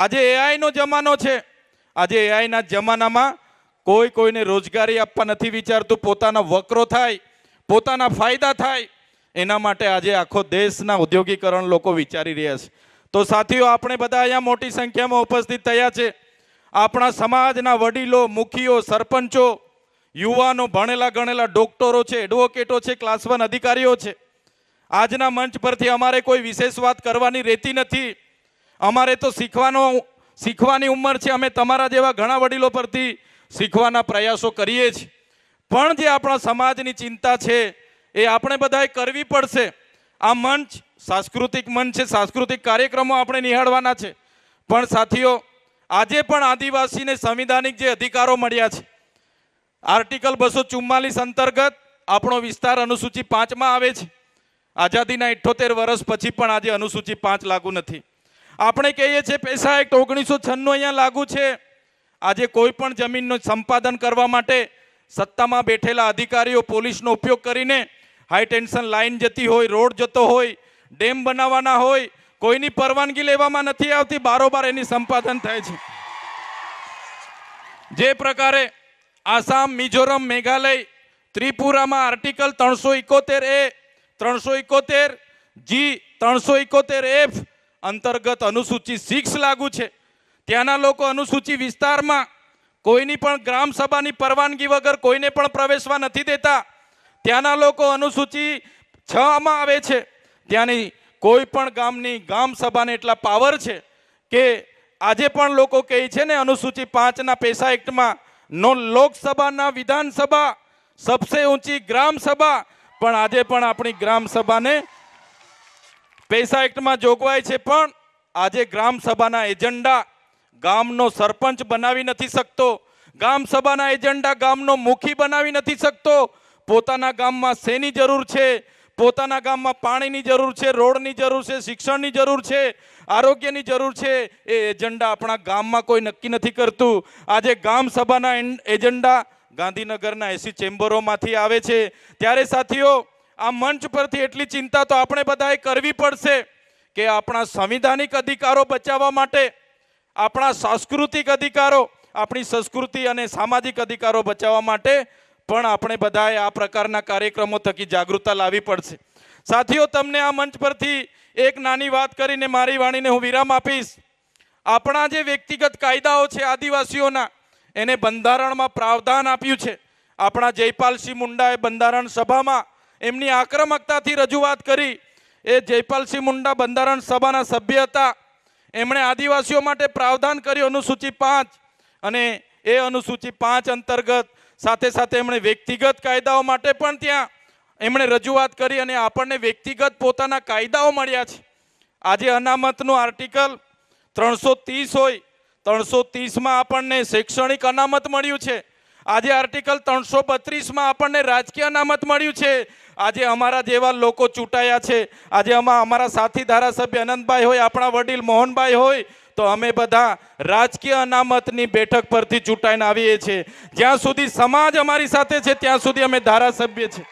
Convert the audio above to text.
આજે એઆઈનો જમાનો છે. આજે એઆઈના જમાનામાં કોઈ કોઈને રોજગારી આપવા નથી વિચારતું. પોતાના વકરો થાય, પોતાના ફાયદા થાય, એના માટે આજે આખો દેશના ઉદ્યોગીકરણ લોકો વિચારી રહ્યા છે. તો સાથીઓ, આપણે બધા અહીંયા મોટી સંખ્યામાં ઉપસ્થિત થયા છે. આપણા સમાજના વડીલો, મુખીઓ, સરપંચો, યુવાનો, ભણેલા ગણેલા ડોક્ટરો છે, એડવોકેટો છે, ક્લાસ 1 અધિકારીઓ છે. આજના મંચ પરથી અમારે કોઈ વિશેષ વાત કરવાની રહેતી નથી. અમારે તો શીખવાની ઉંમર છે. અમે તમારા જેવા ઘણા વડીલો પરથી શીખવાના પ્રયાસો કરીએ છીએ. પણ જે આપણા સમાજની ચિંતા છે એ આપણે બધાએ કરવી પડશે. આ મંચ સાંસ્કૃતિક મંચ છે, સાંસ્કૃતિક કાર્યક્રમો આપણે નિહાળવાના છે. પણ સાથીઓ, આજે પણ આદિવાસીને સંવિધાનિક જે અધિકારો મળ્યા છે, આર્ટિકલ 244 અંતર્ગત આપણો વિસ્તાર અનુસૂચિ 5માં આવે છે. આઝાદીના 78 વર્ષ પછી પણ આજે અનુસૂચિ 5 લાગુ નથી. આપણે કહીએ છીએ પૈસા એક્ટ 1996 અહીંયા લાગુ છે. આજે કોઈ પણ જમીનનું સંપાદન કરવા માટે સત્તામાં બેઠેલા અધિકારીઓ પોલીસનો ઉપયોગ કરીને હાઈ ટેન્શન લાઈન જતી હોય, રોડ જતો હોય, ડેમ બનાવવાના હોય, કોઈની પરવાનગી લેવામાં નથી આવતી, બારોબાર એની સંપાદન થાય છે. જે પ્રકારે આસામ, મિઝોરમ, મેઘાલય, ત્રિપુરામાં આર્ટિકલ 371A, 371G, 371F અંતર્ગત અનુસૂચિ 6 લાગુ છે. ત્યાંના લોકો અનુસૂચિ વિસ્તારમાં કોઈની પણ ગ્રામ સભાની પરવાનગી વગર કોઈને પણ પ્રવેશવા નથી દેતા. ત્યાંના લોકો અનુસૂચિ 6માં આવે છે. ત્યાંની કોઈ પણ ગામની ગામ સભાને એટલા પાવર છે કે આજે પણ લોકો કહે છે ને અનુસૂચિ 5ના પૈસા એક્ટમાં નો લોકસભાના વિધાનસભા સબસે ઊંચી ગ્રામ સભા, પણ આજે પણ આપણી ગ્રામ સભાને પૈસા એક્ટમાં જોગવાઈ છે. પણ આજે ગ્રામ સભાના એજન્ડા ગામનો સરપંચ બનાવી નથી શકતો. ગામ સભાના એજન્ડા ગામનો મુખી બનાવી નથી શકતો. પોતાના ગામમાં શેની જરૂર છે, પોતાના ગામમાં પાણીની જરૂર છે, રોડની જરૂર છે, શિક્ષણની જરૂર છે, આરોગ્યની જરૂર છે, એ એજન્ડા આપણા ગામમાં કોઈ નક્કી નથી કરતું. આજે ગામ સભાના એજન્ડા ગાંધીનગરના 80 ચેમ્બરોમાંથી આવે છે. ત્યારે સાથીઓ, આ મંચ પરથી એટલી ચિંતા તો આપણે બધાએ કરવી પડશે કે આપણા સંવિધાનિક અધિકારો બચાવવા માટે, આપણા સાંસ્કૃતિક અધિકારો, આપણી સંસ્કૃતિ અને સામાજિક અધિકારો બચાવવા માટે પણ આપણે બધાએ આ પ્રકારના કાર્યક્રમો થકી જાગૃતતા લાવવી પડશે. સાથીઓ, તમને આ મંચ પરથી એક નાની વાત કરીને મારી વાણીને હું વિરામ આપીશ. આપણા જે વ્યક્તિગત કાયદાઓ છે આદિવાસીઓના, એને બંધારણમાં પ્રાવધાન આપ્યું છે. આપણા જયપાલસિંહ મુંડાએ બંધારણ સભામાં એમની આક્રમકતાથી રજૂઆત કરી. એ જયપાલસિંહ મુંડા બંધારણ સભાના સભ્ય હતા. એમણે આદિવાસીઓ માટે પ્રાવધાન કર્યું અનુસૂચિ 5, અને એ અનુસૂચિ 5 અંતર્ગત સાથે સાથે એમણે વ્યક્તિગત કાયદાઓ માટે પણ ત્યાં એમણે રજૂઆત કરી અને આપણને વ્યક્તિગત પોતાના કાયદાઓ મળ્યા છે. આજે અનામતનું આર્ટિકલ 330 હોય, 330માં આપણને શૈક્ષણિક અનામત મળ્યું છે. આજે આર્ટિકલ 332માં આપણને રાજકીય અનામત મળ્યું છે. આજે અમારા જેવા લોકો ચૂંટાયા છે. આજે અમારા સાથી ધારાસભ્ય અનંતભાઈ હોય, આપણા વડીલ મોહનભાઈ હોય, તો અમે બધા રાજકીય અનામતની બેઠક પરથી ચૂંટાઈને આવીએ છીએ. જ્યાં સુધી સમાજ અમારી સાથે છે ત્યાં સુધી અમે ધારાસભ્ય છે.